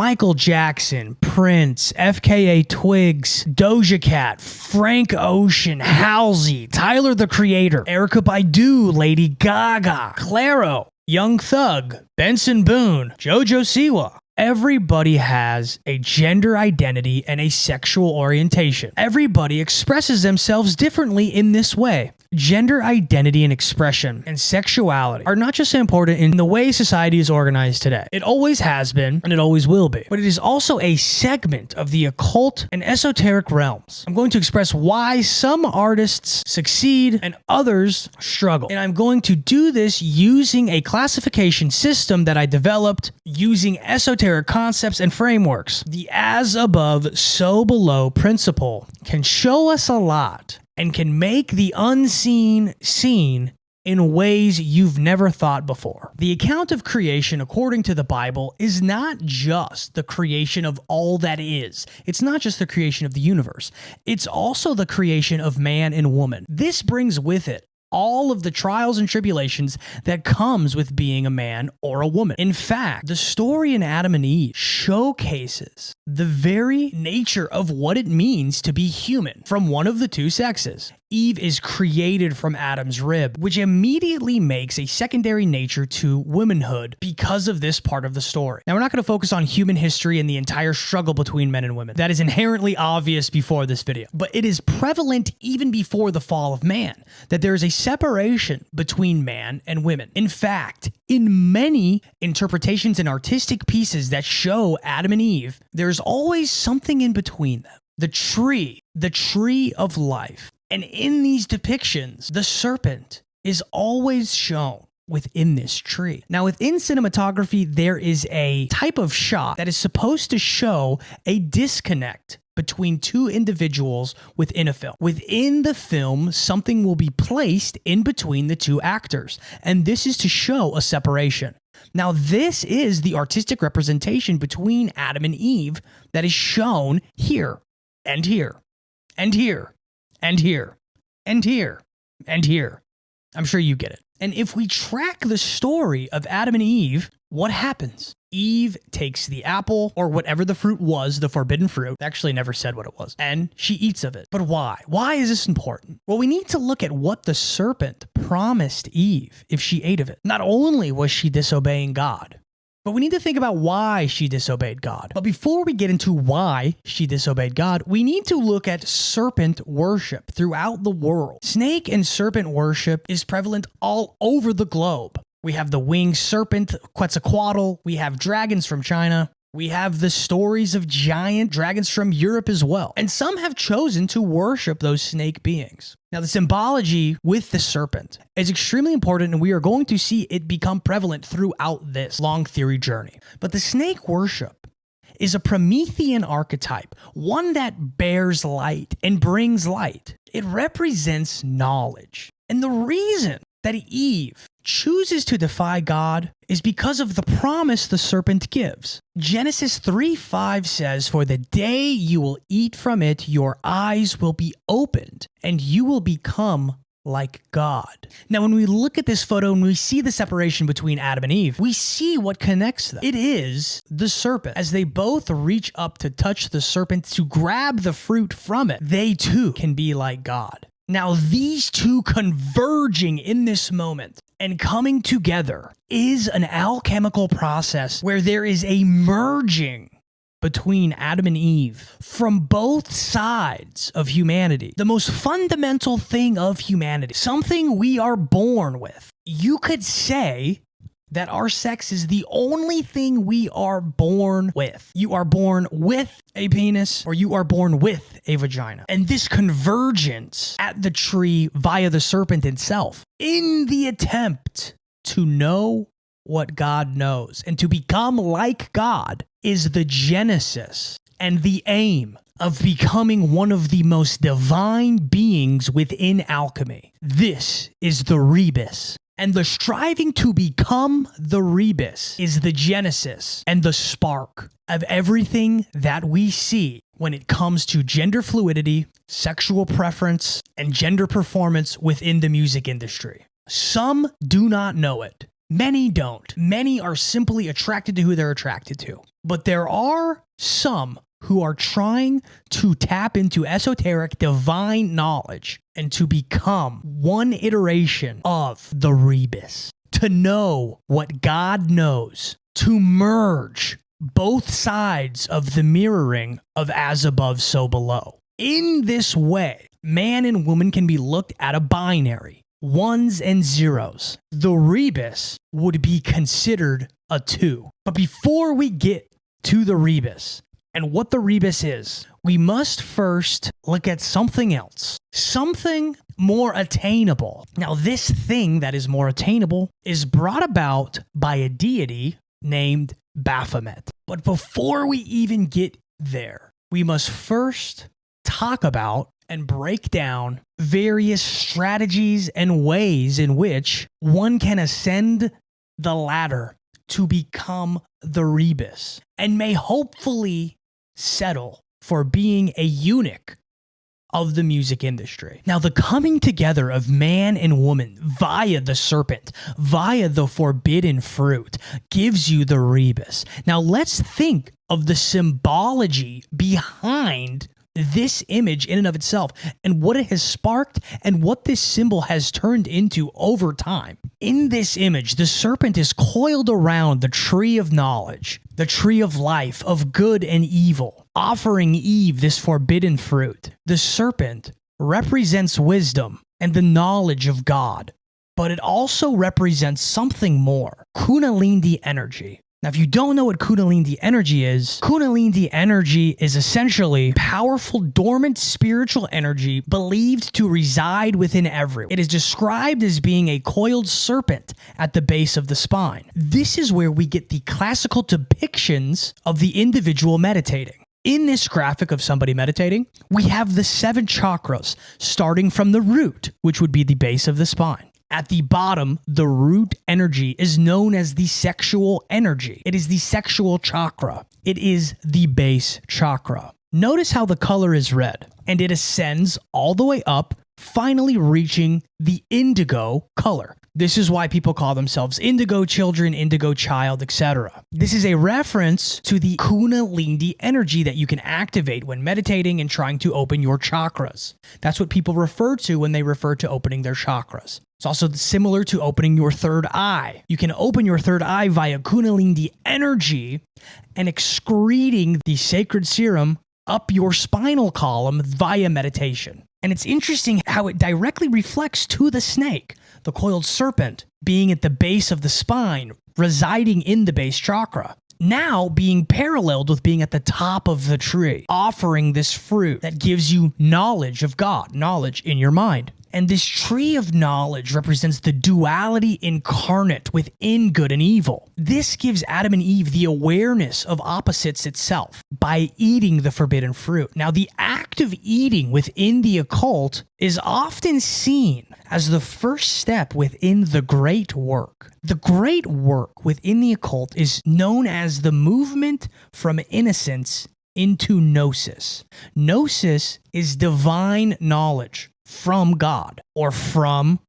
Michael Jackson, Prince, FKA Twigs, Doja Cat, Frank Ocean, Halsey, Tyler the Creator, Erykah Badu, Lady Gaga, Clairo, Young Thug, Benson Boone, JoJo Siwa. Everybody has a gender identity and a sexual orientation. Everybody expresses themselves differently in this way. Gender identity and expression and sexuality are not just important in the way society is organized today. It always has been, and it always will be. But it is also a segment of the occult and esoteric realms. I'm going to express why some artists succeed and others struggle. And I'm going to do this using a classification system that I developed using esoteric concepts and frameworks. The as above, so below principle can show us a lot and can make the unseen seen in ways you've never thought before. The account of creation, according to the Bible, is not just the creation of all that is. It's not just the creation of the universe. It's also the creation of man and woman. This brings with it all of the trials and tribulations that comes with being a man or a woman. In fact, the story in Adam and Eve showcases the very nature of what it means to be human from one of the two sexes. Eve is created from Adam's rib, which immediately makes a secondary nature to womanhood because of this part of the story. Now, we're not going to focus on human history and the entire struggle between men and women. That is inherently obvious before this video, but it is prevalent even before the fall of man, that there is a separation between man and women. In fact, in many interpretations and artistic pieces that show Adam and Eve, there's always something in between them. The tree of life. And in these depictions, the serpent is always shown within this tree. Now, within cinematography, there is a type of shot that is supposed to show a disconnect between two individuals within a film. Within the film, something will be placed in between the two actors, and this is to show a separation. Now, this is the artistic representation between Adam and Eve that is shown here, and here, and here, and here, and here, and here. I'm sure you get it. And if we track the story of Adam and Eve, what happens? Eve takes the apple, or whatever the fruit was, the forbidden fruit. They actually never said what it was. And she eats of it. But why? Why is this important? Well, we need to look at what the serpent promised Eve if she ate of it. Not only was she disobeying God, but we need to think about why she disobeyed God. But before we get into why she disobeyed God, we need to look at serpent worship throughout the world. Snake and serpent worship is prevalent all over the globe. We have the winged serpent, Quetzalcoatl. We have dragons from China. We have the stories of giant dragons from Europe as well. And some have chosen to worship those snake beings. Now, the symbology with the serpent is extremely important, and we are going to see it become prevalent throughout this long theory journey. But the snake worship is a Promethean archetype, one that bears light and brings light. It represents knowledge. And the reason that Eve chooses to defy God is because of the promise the serpent gives. Genesis 3:5 says, "For the day you will eat from it, your eyes will be opened, and you will become like God." Now, when we look at this photo and we see the separation between Adam and Eve, we see what connects them. It is the serpent. As they both reach up to touch the serpent to grab the fruit from it, they too can be like God. Now, these two converging in this moment and coming together is an alchemical process where there is a merging between Adam and Eve from both sides of humanity. The most fundamental thing of humanity, something we are born with. You could say that our sex is the only thing we are born with. You are born with a penis, or you are born with a vagina. And this convergence at the tree via the serpent itself, in the attempt to know what God knows and to become like God, is the genesis and the aim of becoming one of the most divine beings within alchemy. This is the Rebus. And the striving to become the Rebus is the genesis and the spark of everything that we see when it comes to gender fluidity, sexual preference, and gender performance within the music industry. Some do not know it, Many don't. Many are simply attracted to who they're attracted to. But there are some who are trying to tap into esoteric divine knowledge and to become one iteration of the Rebus, to know what God knows, to merge both sides of the mirroring of as above, so below. In this way, man and woman can be looked at a binary, ones and zeros. The Rebus would be considered a 2. But before we get to the Rebus and what the Rebus is, we must first look at something else, something more attainable. Now, this thing that is more attainable is brought about by a deity named Baphomet. But before we even get there, we must first talk about and break down various strategies and ways in which one can ascend the ladder to become the Rebus and may hopefully settle for being a eunuch of the music industry. Now, the coming together of man and woman via the serpent, via the forbidden fruit, gives you the Rebus. Now, let's think of the symbology behind this image in and of itself and what it has sparked and what this symbol has turned into over time. In this image, the serpent is coiled around the tree of knowledge, the tree of life, of good and evil, offering Eve this forbidden fruit. The serpent represents wisdom and the knowledge of God, but it also represents something more, Kundalini energy. Now, if you don't know what Kundalini energy is essentially powerful, dormant spiritual energy believed to reside within everyone. It is described as being a coiled serpent at the base of the spine. This is where we get the classical depictions of the individual meditating. In this graphic of somebody meditating, we have the 7 chakras, starting from the root, which would be the base of the spine. At the bottom, the root energy is known as the sexual energy. It is the sexual chakra. It is the base chakra. Notice how the color is red, and it ascends all the way up, finally reaching the indigo color. This is why people call themselves indigo children, indigo child, etc. This is a reference to the Kundalini energy that you can activate when meditating and trying to open your chakras. That's what people refer to when they refer to opening their chakras. It's also similar to opening your third eye. You can open your third eye via Kundalini energy and excreting the sacred serum up your spinal column via meditation. And it's interesting how it directly reflects to the snake, the coiled serpent, being at the base of the spine, residing in the base chakra. Now being paralleled with being at the top of the tree, offering this fruit that gives you knowledge of God, knowledge in your mind. And this tree of knowledge represents the duality incarnate within good and evil. This gives Adam and Eve the awareness of opposites itself by eating the forbidden fruit. Now, the act of eating within the occult is often seen as the first step within the great work. The great work within the occult is known as the movement from innocence into gnosis. Gnosis is divine knowledge from God, or from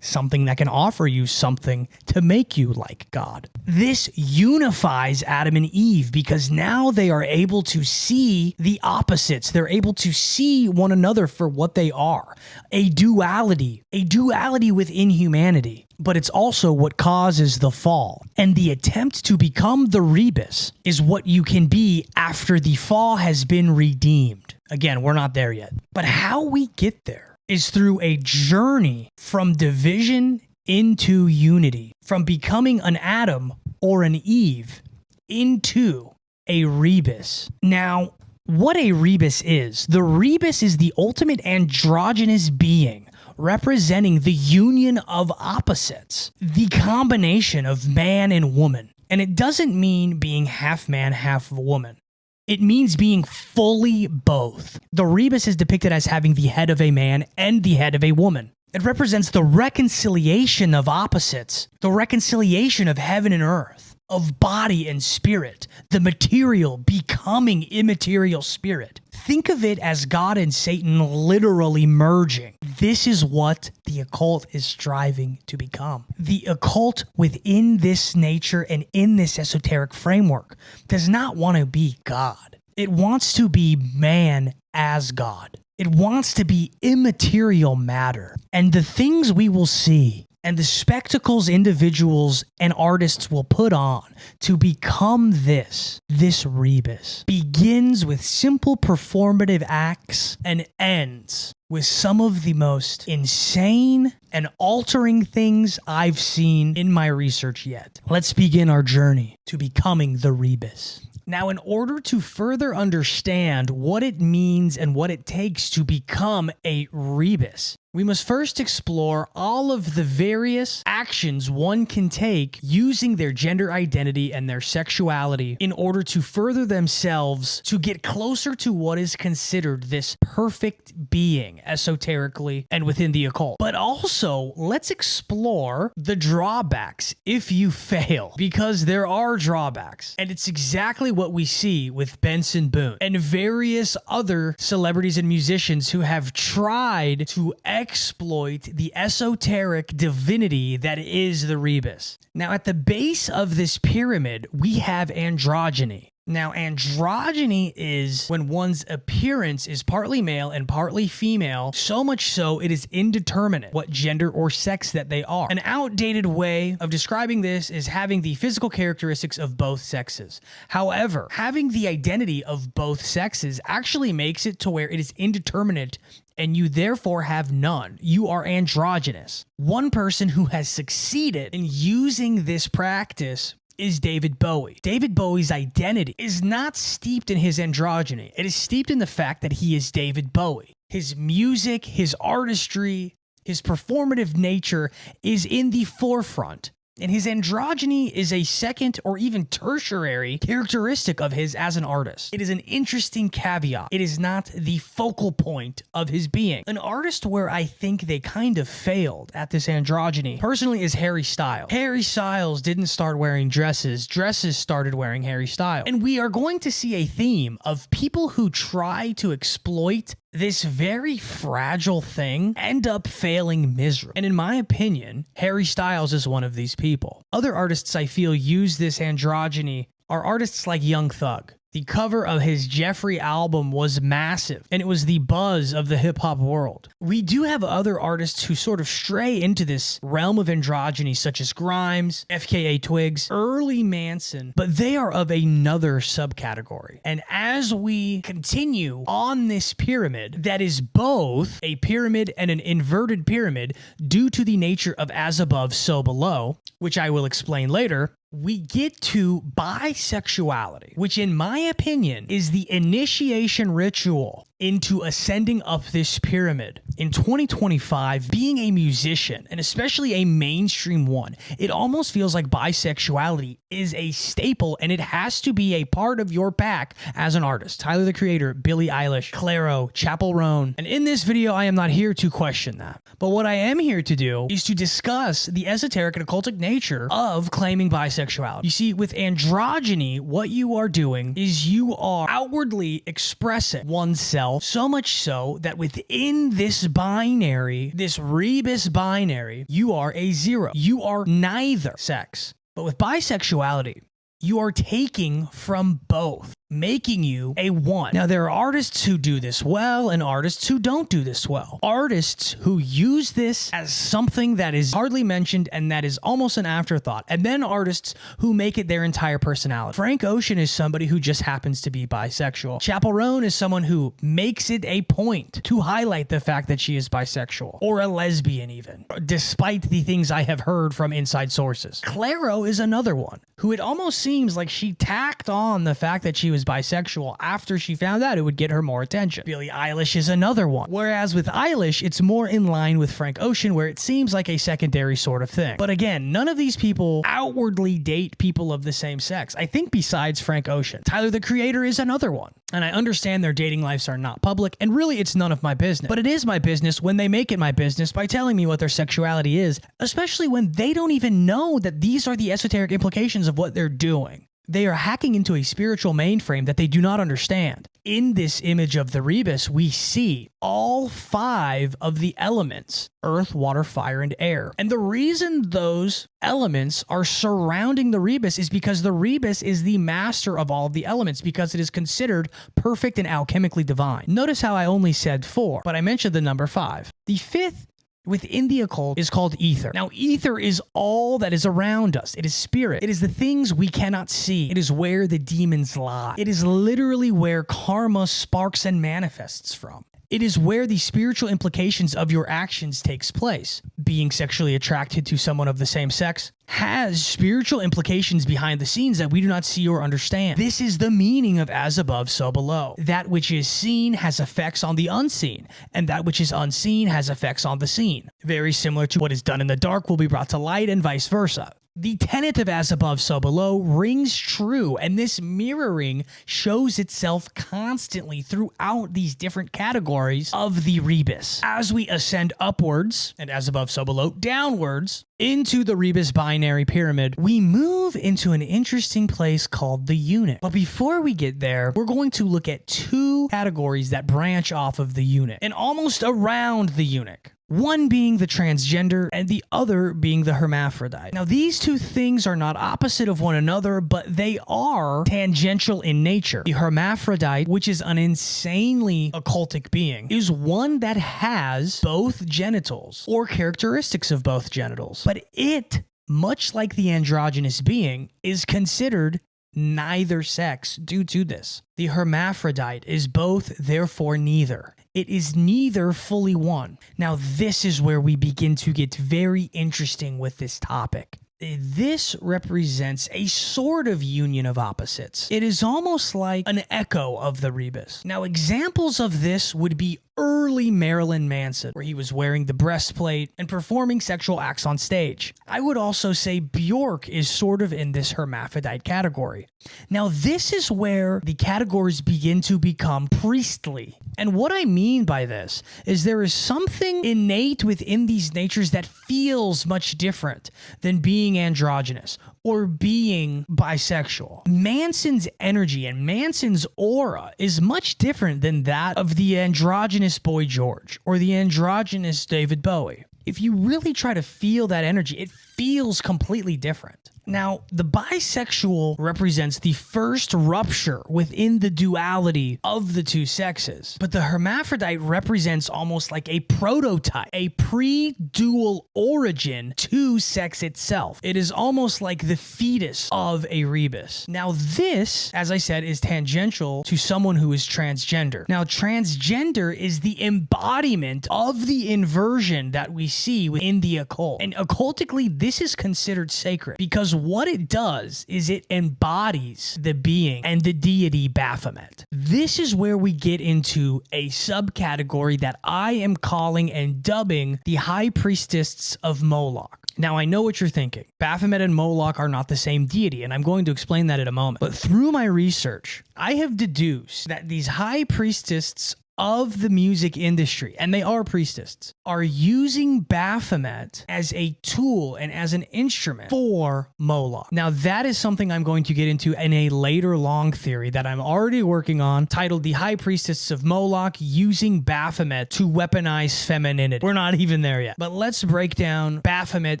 something that can offer you something to make you like God. This unifies Adam and Eve because now they are able to see the opposites. They're able to see one another for what they are. A duality within humanity. But it's also what causes the fall. And the attempt to become the Rebus is what you can be after the fall has been redeemed. Again, we're not there yet. But how we get there is through a journey from division into unity, from becoming an Adam or an Eve into a Rebus. Now, what a Rebus is, the Rebus is the ultimate androgynous being, representing the union of opposites, the combination of man and woman. And it doesn't mean being half man, half woman. It means being fully both. The Rebus is depicted as having the head of a man and the head of a woman. It represents the reconciliation of opposites, the reconciliation of heaven and earth, of body and spirit, the material becoming immaterial spirit. Think of it as God and Satan literally merging. This is what the occult is striving to become. The occult within this nature and in this esoteric framework does not want to be God. It wants to be man as God. It wants to be immaterial matter. And the things we will see and the spectacles individuals and artists will put on to become this rebus begins with simple performative acts and ends with some of the most insane and altering things I've seen in my research yet. Let's begin our journey to becoming the rebus. Now, in order to further understand what it means and what it takes to become a rebus, we must first explore all of the various actions one can take using their gender identity and their sexuality in order to further themselves to get closer to what is considered this perfect being, esoterically and within the occult. But also, let's explore the drawbacks if you fail, because there are drawbacks. And it's exactly what we see with Benson Boone and various other celebrities and musicians who have tried to exploit the esoteric divinity that is the rebus. Now, at the base of this pyramid, we have androgyny. Now, androgyny is when one's appearance is partly male and partly female, so much so it is indeterminate what gender or sex that they are. An outdated way of describing this is having the physical characteristics of both sexes. However, having the identity of both sexes actually makes it to where it is indeterminate and you therefore have none. You are androgynous. One person who has succeeded in using this practice is David Bowie. David Bowie's identity is not steeped in his androgyny. It is steeped in the fact that he is David Bowie. His music, his artistry, his performative nature is in the forefront. And his androgyny is a second or even tertiary characteristic of his as an artist. It is an interesting caveat. It is not the focal point of his being. An artist where I think they kind of failed at this androgyny, personally, is Harry Styles. Harry Styles didn't start wearing dresses. Dresses started wearing Harry Styles. And we are going to see a theme of people who try to exploit this very fragile thing end up failing miserably. And in my opinion, Harry Styles is one of these people. Other artists I feel use this androgyny are artists like Young Thug. The cover of his Jeffrey album was massive, and it was the buzz of the hip-hop world. We do have other artists who sort of stray into this realm of androgyny, such as Grimes, FKA Twigs, early Manson, but they are of another subcategory. And as we continue on this pyramid, that is both a pyramid and an inverted pyramid due to the nature of as above, so below, which I will explain later, we get to bisexuality, which in my opinion is the initiation ritual into ascending up this pyramid. In 2025, being a musician, and especially a mainstream one, it almost feels like bisexuality is a staple and it has to be a part of your pack as an artist. Tyler, the Creator, Billie Eilish, Clairo, Chappell Roan. And in this video, I am not here to question that. But what I am here to do is to discuss the esoteric and occultic nature of claiming bisexuality. You see, with androgyny, what you are doing is you are outwardly expressing oneself, so much so that within this binary, this rebus binary, you are a zero. You are neither sex. But with bisexuality, you are taking from both, making you a one. Now, there are artists who do this well and artists who don't do this well. Artists who use this as something that is hardly mentioned and that is almost an afterthought. And then artists who make it their entire personality. Frank Ocean is somebody who just happens to be bisexual. Chappell Roan is someone who makes it a point to highlight the fact that she is bisexual or a lesbian even, despite the things I have heard from inside sources. Clairo is another one who it almost seems like she tacked on the fact that she was bisexual after she found out it would get her more attention. Billie Eilish is another one. Whereas with Eilish, it's more in line with Frank Ocean, where it seems like a secondary sort of thing. But again, none of these people outwardly date people of the same sex. I think besides Frank Ocean. Tyler, the Creator, is another one. And I understand their dating lives are not public, and really it's none of my business. But it is my business when they make it my business by telling me what their sexuality is, especially when they don't even know that these are the esoteric implications of what they're doing. They are hacking into a spiritual mainframe that they do not understand. In this image of the Rebus, we see all 5 of the elements: earth, water, fire, and air. And the reason those elements are surrounding the Rebus is because the Rebus is the master of all of the elements, because it is considered perfect and alchemically divine. Notice how I only said 4, but I mentioned the number 5. The 5th within the occult is called ether. Now, ether is all that is around us. It is spirit. It is the things we cannot see. It is where the demons lie. It is literally where karma sparks and manifests from. It is where the spiritual implications of your actions takes place. Being sexually attracted to someone of the same sex has spiritual implications behind the scenes that we do not see or understand. This is the meaning of as above, so below. That which is seen has effects on the unseen, and that which is unseen has effects on the seen. Very similar to what is done in the dark will be brought to light, and vice versa. The tenet of as above, so below rings true, and this mirroring shows itself constantly throughout these different categories of the Rebus. As we ascend upwards, and as above, so below, downwards, into the Rebus binary pyramid, we move into an interesting place called the eunuch. But before we get there, we're going to look at 2 categories that branch off of the eunuch and almost around the eunuch. One being the transgender and the other being the hermaphrodite. Now, these 2 things are not opposite of one another, but they are tangential in nature. The hermaphrodite, which is an insanely occultic being, is one that has both genitals or characteristics of both genitals. But it, much like the androgynous being, is considered neither sex due to this. The hermaphrodite is both, therefore neither. It is neither fully one. Now, this is where we begin to get very interesting with this topic. This represents a sort of union of opposites. It is almost like an echo of the Rebus. Now, examples of this would be early Marilyn Manson, where he was wearing the breastplate and performing sexual acts on stage. I would also say Bjork is sort of in this hermaphrodite category. Now, this is where the categories begin to become priestly. And what I mean by this is there is something innate within these natures that feels much different than being androgynous or being bisexual. Manson's energy and Manson's aura is much different than that of the androgynous Boy George or the androgynous David Bowie. If you really try to feel that energy, it feels completely different. Now, the bisexual represents the first rupture within the duality of the 2 sexes, but the hermaphrodite represents almost like a prototype, a pre-dual origin to sex itself. It is almost like the fetus of a Rebus. Now, this, as I said, is tangential to someone who is transgender. Now, transgender is the embodiment of the inversion that we see within the occult. And occultically, this is considered sacred because what it does is it embodies the being and the deity Baphomet. This is where we get into a subcategory that I am calling and dubbing the High Priestess of Moloch. Now, I know what you're thinking. Baphomet and Moloch are not the same deity, and I'm going to explain that in a moment. But through my research, I have deduced that these high priestesses of the music industry, and they are priestesses, are using Baphomet as a tool and as an instrument for Moloch. Now, that is something I'm going to get into in a later long theory that I'm already working on, titled The High Priestess of Moloch Using Baphomet to Weaponize Femininity. We're not even there yet. But let's break down Baphomet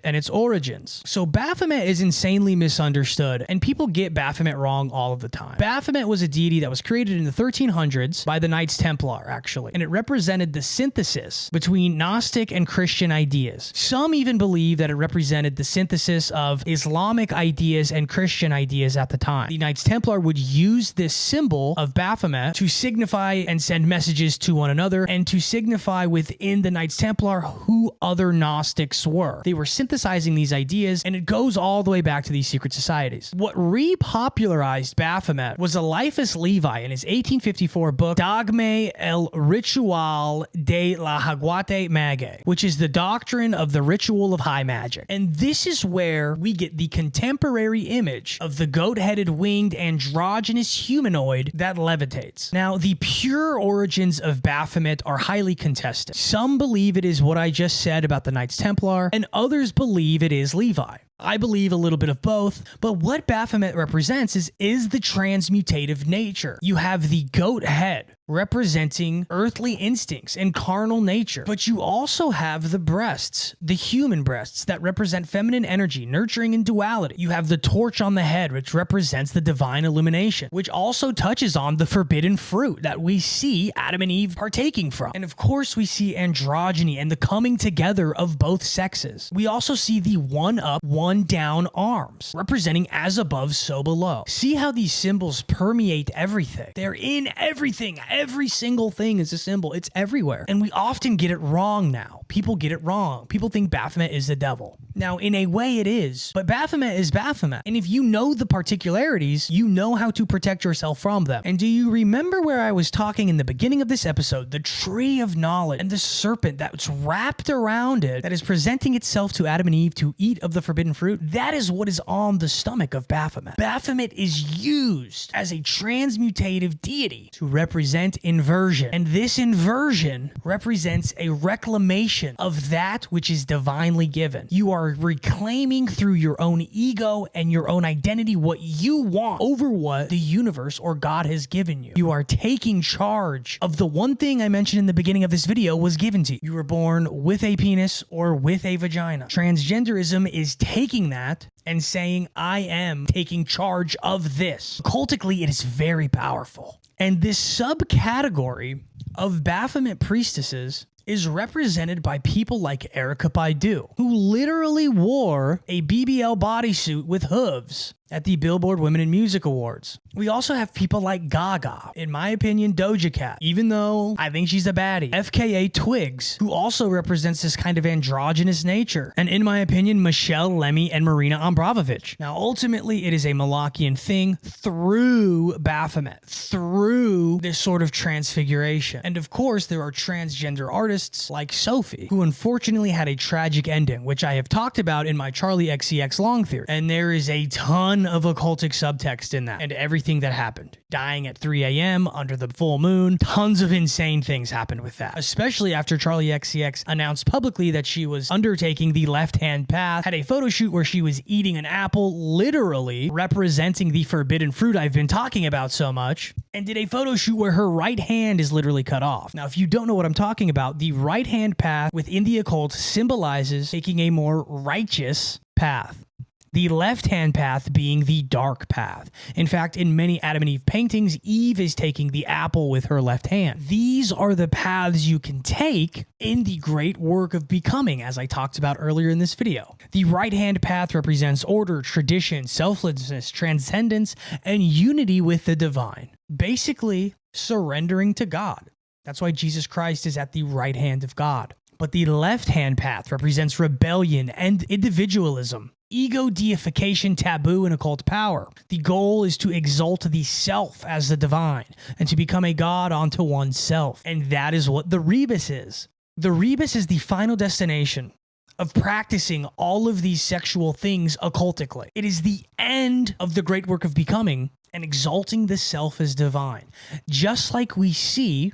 and its origins. So Baphomet is insanely misunderstood, and people get Baphomet wrong all of the time. Baphomet was a deity that was created in the 1300s by the Knights Templar, actually, and it represented the synthesis between Gnostic and Christian ideas. Some even believe that it represented the synthesis of Islamic ideas and Christian ideas at the time. The Knights Templar would use this symbol of Baphomet to signify and send messages to one another and to signify within the Knights Templar who other Gnostics were. They were synthesizing these ideas, and it goes all the way back to these secret societies. What repopularized Baphomet was Eliphas Levi in his 1854 book Dogme el Ritual de la Haguate Mage, which is the doctrine of the ritual of high magic. And this is where we get the contemporary image of the goat-headed winged androgynous humanoid that levitates. Now, the pure origins of Baphomet are highly contested. Some believe it is what I just said about the Knights Templar, and others believe it is Levi. I believe a little bit of both, but what Baphomet represents is the transmutative nature. You have the goat head, representing earthly instincts and carnal nature. But you also have the breasts, the human breasts that represent feminine energy, nurturing and duality. You have the torch on the head, which represents the divine illumination, which also touches on the forbidden fruit that we see Adam and Eve partaking from. And of course, we see androgyny and the coming together of both sexes. We also see the one up, one down arms, representing as above, so below. See how these symbols permeate everything. They're in everything. Every single thing is a symbol. It's everywhere. And we often get it wrong now. People get it wrong. People think Baphomet is the devil. Now, in a way it is, but Baphomet is Baphomet. And if you know the particularities, you know how to protect yourself from them. And do you remember where I was talking in the beginning of this episode, the tree of knowledge and the serpent that's wrapped around it, that is presenting itself to Adam and Eve to eat of the forbidden fruit? That is what is on the stomach of Baphomet. Baphomet is used as a transmutative deity to represent inversion. And this inversion represents a reclamation of that which is divinely given. You are reclaiming through your own ego and your own identity what you want over what the universe or God has given you. You are taking charge of the one thing I mentioned in the beginning of this video was given to you. You were born with a penis or with a vagina. Transgenderism is taking that and saying, I am taking charge of this. Cultically, it is very powerful. And this subcategory of Baphomet priestesses is represented by people like Erykah Badu, who literally wore a BBL bodysuit with hooves at the Billboard Women in Music Awards. We also have people like Gaga, in my opinion, Doja Cat, even though I think she's a baddie. FKA Twigs, who also represents this kind of androgynous nature. And in my opinion, Michelle, Lemmy, and Marina Abramovich. Now, ultimately, it is a Malachian thing through Baphomet, through this sort of transfiguration. And of course, there are transgender artists like Sophie, who unfortunately had a tragic ending, which I have talked about in my Charlie XCX long theory. And there is a ton of occultic subtext in that and everything that happened. Dying at 3 a.m. under the full moon. Tons of insane things happened with that, especially after Charlie XCX announced publicly that she was undertaking the left-hand path, had a photo shoot where she was eating an apple, literally representing the forbidden fruit I've been talking about so much, and did a photo shoot where her right hand is literally cut off. Now, if you don't know what I'm talking about, the right-hand path within the occult symbolizes taking a more righteous path. The left-hand path being the dark path. In fact, in many Adam and Eve paintings, Eve is taking the apple with her left hand. These are the paths you can take in the great work of becoming, as I talked about earlier in this video. The right-hand path represents order, tradition, selflessness, transcendence, and unity with the divine. Basically, surrendering to God. That's why Jesus Christ is at the right hand of God. But the left-hand path represents rebellion and individualism. Ego deification, taboo, and occult power. The goal is to exalt the self as the divine and to become a god unto oneself. And that is what the Rebus is. The Rebus is the final destination of practicing all of these sexual things occultically. It is the end of the great work of becoming and exalting the self as divine. Just like we see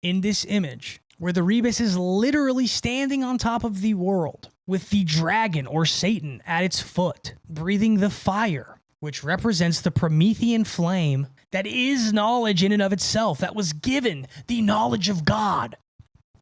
in this image, where the Rebus is literally standing on top of the world with the dragon or Satan at its foot, breathing the fire, which represents the Promethean flame that is knowledge in and of itself, that was given the knowledge of God.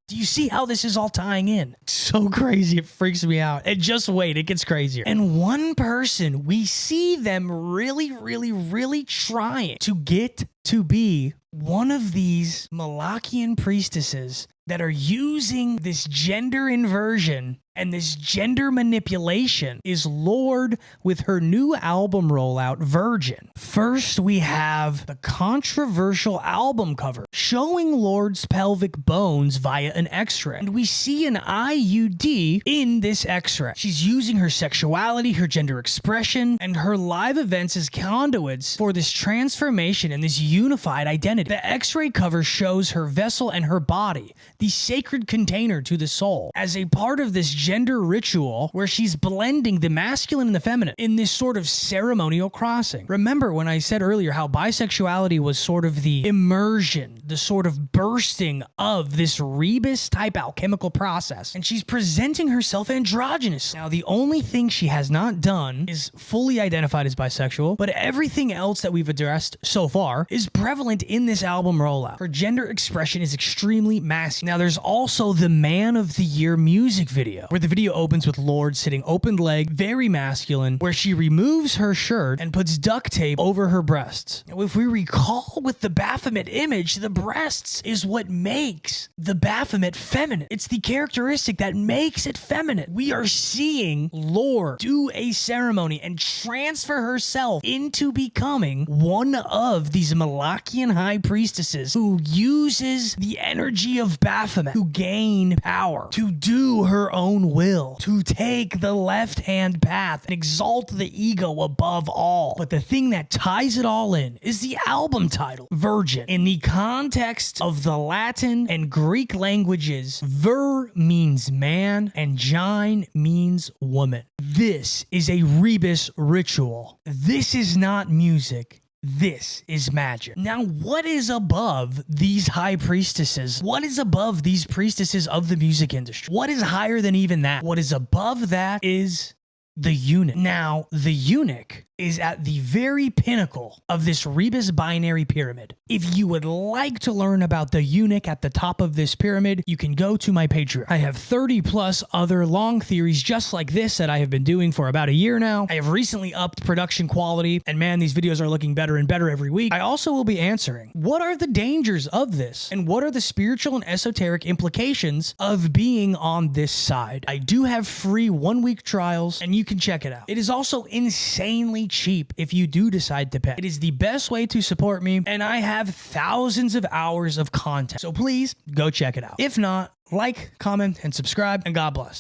Do you see how this is all tying in? So crazy, it freaks me out. And just wait, it gets crazier. And one person, we see them really trying to get to be one of these Malachian priestesses that are using this gender inversion and this gender manipulation is Lorde with her new album rollout, Virgin. First, we have the controversial album cover showing Lorde's pelvic bones via an X-ray. And we see an IUD in this X-ray. She's using her sexuality, her gender expression, and her live events as conduits for this transformation and this unified identity. The X-ray cover shows her vessel and her body, the sacred container to the soul. As a part of this gender ritual where she's blending the masculine and the feminine in this sort of ceremonial crossing. Remember when I said earlier how bisexuality was sort of the immersion, the sort of bursting of this rebus type alchemical process, and she's presenting herself androgynous. Now, the only thing she has not done is fully identified as bisexual, but everything else that we've addressed so far is prevalent in this album rollout. Her gender expression is extremely masculine. Now, there's also the Man of the Year music video, where the video opens with Lorde sitting open leg, very masculine, where she removes her shirt and puts duct tape over her breasts. Now, if we recall with the Baphomet image, the breasts is what makes the Baphomet feminine. It's the characteristic that makes it feminine. We are seeing Lorde do a ceremony and transfer herself into becoming one of these Malachian high priestesses who uses the energy of Baphomet to gain power, to do her own will, to take the left-hand path and exalt the ego above all. But the thing that ties it all in is the album title, Virgin. In the context of the Latin and Greek languages, vir means man and gyne means woman. This is a rebus ritual. This is not music. This is magic. Now, what is above these high priestesses? What is above these priestesses of the music industry? What is higher than even that? What is above that is the eunuch. Now, the eunuch is at the very pinnacle of this rebus binary pyramid. If you would like to learn about the eunuch at the top of this pyramid, you can go to my Patreon. I have 30 plus other long theories just like this that I have been doing for about a year now. I have recently upped production quality, and man, these videos are looking better and better every week. I also will be answering, what are the dangers of this? And what are the spiritual and esoteric implications of being on this side? I do have free 1-week trials, and you can check it out. It is also insanely cheap if you do decide to pay. It is the best way to support me, and I have thousands of hours of content. So please go check it out. If not, like, comment, and subscribe, and God bless.